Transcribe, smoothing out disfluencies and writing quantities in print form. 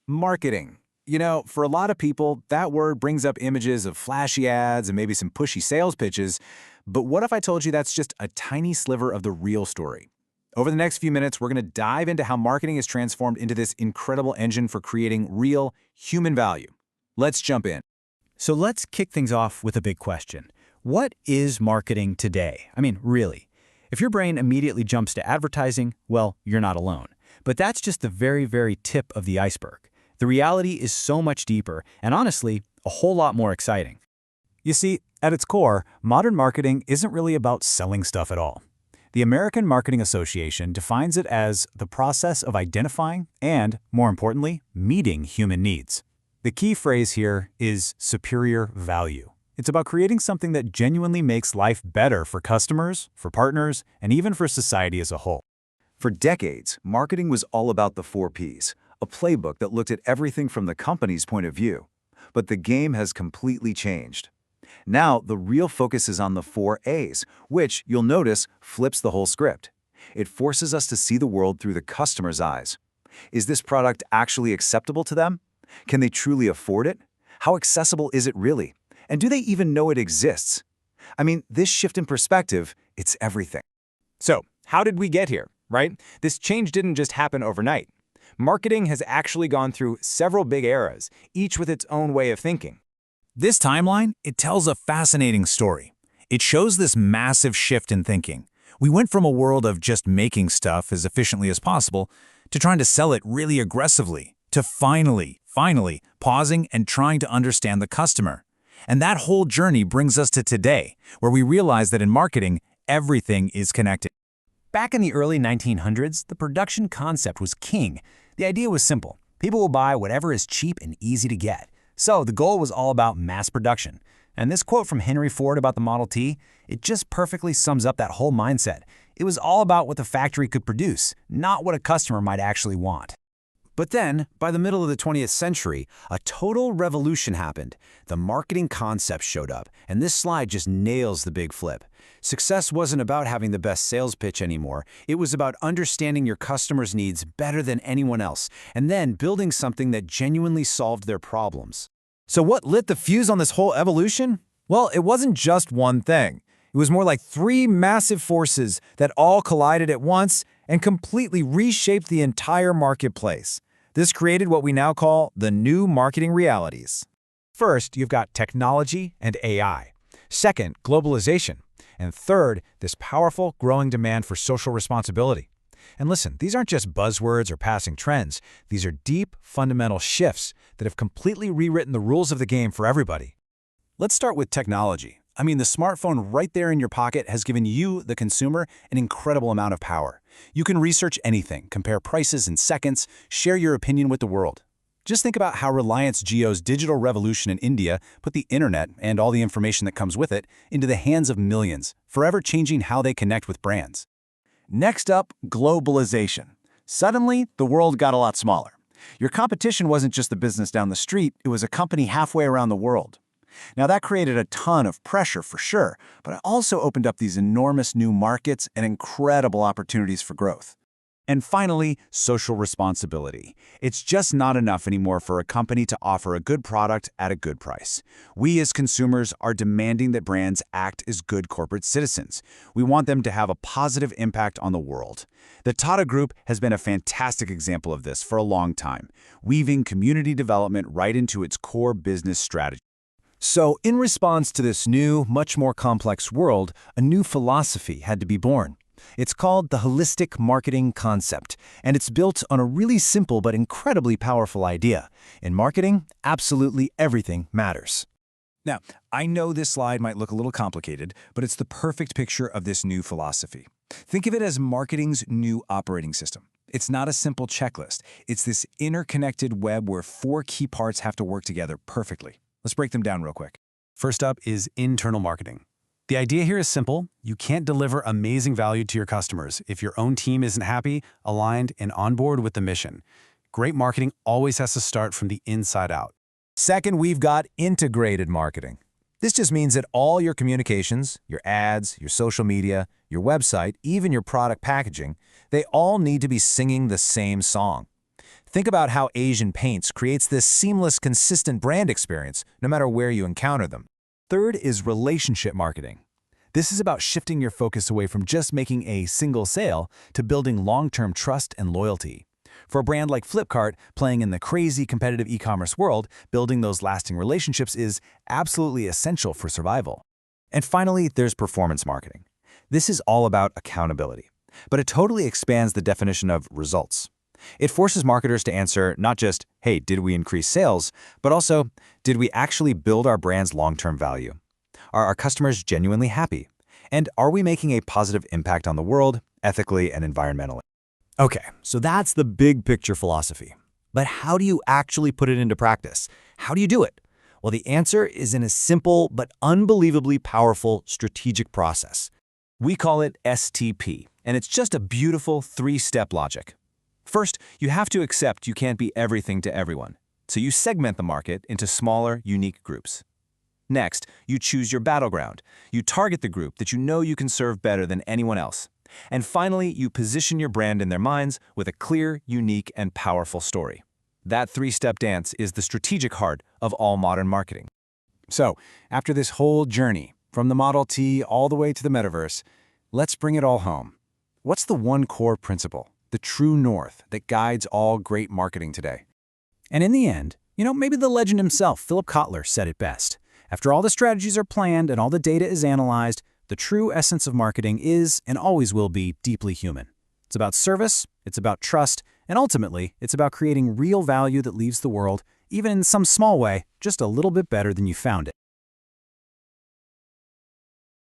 Marketing. For a lot of people, that word brings up images of flashy ads and maybe some pushy sales pitches. But what if I told you that's just a tiny sliver of the real story? Over the next few minutes, we're going to dive into how marketing is transformed into this incredible engine for creating real human value. Let's jump in. So let's kick things off with a big question. What is marketing today? I mean, really. If your brain immediately jumps to advertising, well, you're not alone. But that's just the very, very tip of the iceberg. The reality is so much deeper and honestly, a whole lot more exciting. You see, at its core, modern marketing isn't really about selling stuff at all. The American Marketing Association defines it as the process of identifying and, more importantly, meeting human needs. The key phrase here is superior value. It's about creating something that genuinely makes life better for customers, for partners, and even for society as a whole. For decades, marketing was all about the 4 Ps, a playbook that looked at everything from the company's point of view. But the game has completely changed. Now, the real focus is on the 4 As, which, you'll notice, flips the whole script. It forces us to see the world through the customer's eyes. Is this product actually acceptable to them? Can they truly afford it? How accessible is it really? And do they even know it exists? I mean, this shift in perspective, it's everything. So, how did we get here, right? This change didn't just happen overnight. Marketing has actually gone through several big eras, each with its own way of thinking. This timeline, it tells a fascinating story. It shows this massive shift in thinking. We went from a world of just making stuff as efficiently as possible to trying to sell it really aggressively, to finally pausing and trying to understand the customer. And that whole journey brings us to today, where we realize that in marketing, everything is connected. Back in the early 1900s, the production concept was king. The idea was simple. People will buy whatever is cheap and easy to get. So the goal was all about mass production. And this quote from Henry Ford about the Model T, it just perfectly sums up that whole mindset. It was all about what the factory could produce, not what a customer might actually want. But then, by the middle of the 20th century, a total revolution happened. The marketing concept showed up, and this slide just nails the big flip. Success wasn't about having the best sales pitch anymore. It was about understanding your customers' needs better than anyone else, and then building something that genuinely solved their problems. So what lit the fuse on this whole evolution? Well, it wasn't just one thing. It was more like 3 massive forces that all collided at once and completely reshaped the entire marketplace. This created what we now call the new marketing realities. First, you've got technology and AI. Second, globalization. And third, this powerful, growing demand for social responsibility. And listen, these aren't just buzzwords or passing trends. These are deep, fundamental shifts that have completely rewritten the rules of the game for everybody. Let's start with technology. I mean, the smartphone right there in your pocket has given you, the consumer, an incredible amount of power. You can research anything, compare prices in seconds, share your opinion with the world. Just think about how Reliance Jio's digital revolution in India put the internet and all the information that comes with it into the hands of millions, forever changing how they connect with brands. Next up, globalization. Suddenly, the world got a lot smaller. Your competition wasn't just the business down the street, it was a company halfway around the world. Now that created a ton of pressure for sure, but it also opened up these enormous new markets and incredible opportunities for growth. And finally, social responsibility. It's just not enough anymore for a company to offer a good product at a good price. We as consumers are demanding that brands act as good corporate citizens. We want them to have a positive impact on the world. The Tata Group has been a fantastic example of this for a long time, weaving community development right into its core business strategy. So, in response to this new, much more complex world, a new philosophy had to be born. It's called the holistic marketing concept, and it's built on a really simple but incredibly powerful idea. In marketing, absolutely everything matters. Now, I know this slide might look a little complicated, but it's the perfect picture of this new philosophy. Think of it as marketing's new operating system. It's not a simple checklist. It's this interconnected web where 4 key parts have to work together perfectly. Let's break them down real quick. First up is internal marketing. The idea here is simple. You can't deliver amazing value to your customers if your own team isn't happy, aligned, and on board with the mission. Great marketing always has to start from the inside out. Second, we've got integrated marketing. This just means that all your communications, your ads, your social media, your website, even your product packaging, they all need to be singing the same song. Think about how Asian paints creates this seamless, consistent brand experience, no matter where you encounter them. Third is relationship marketing. This is about shifting your focus away from just making a single sale to building long-term trust and loyalty. For a brand like Flipkart, playing in the crazy competitive e-commerce world, building those lasting relationships is absolutely essential for survival. And finally, there's performance marketing. This is all about accountability, but it totally expands the definition of results. It forces marketers to answer not just, hey, did we increase sales, but also, did we actually build our brand's long-term value? Are our customers genuinely happy? And are we making a positive impact on the world, ethically and environmentally? Okay, so that's the big picture philosophy. But how do you actually put it into practice? How do you do it? Well, the answer is in a simple but unbelievably powerful strategic process. We call it STP, and it's just a beautiful three-step logic. First, you have to accept you can't be everything to everyone, so you segment the market into smaller, unique groups. Next, you choose your battleground. You target the group that you know you can serve better than anyone else. And finally, you position your brand in their minds with a clear, unique, and powerful story. That three-step dance is the strategic heart of all modern marketing. So, after this whole journey, from the Model T all the way to the metaverse, let's bring it all home. What's the one core principle, the true north that guides all great marketing today? And in the end, maybe the legend himself, Philip Kotler, said it best. After all the strategies are planned and all the data is analyzed, the true essence of marketing is and always will be deeply human. It's about service, it's about trust, and ultimately, it's about creating real value that leaves the world, even in some small way, just a little bit better than you found it.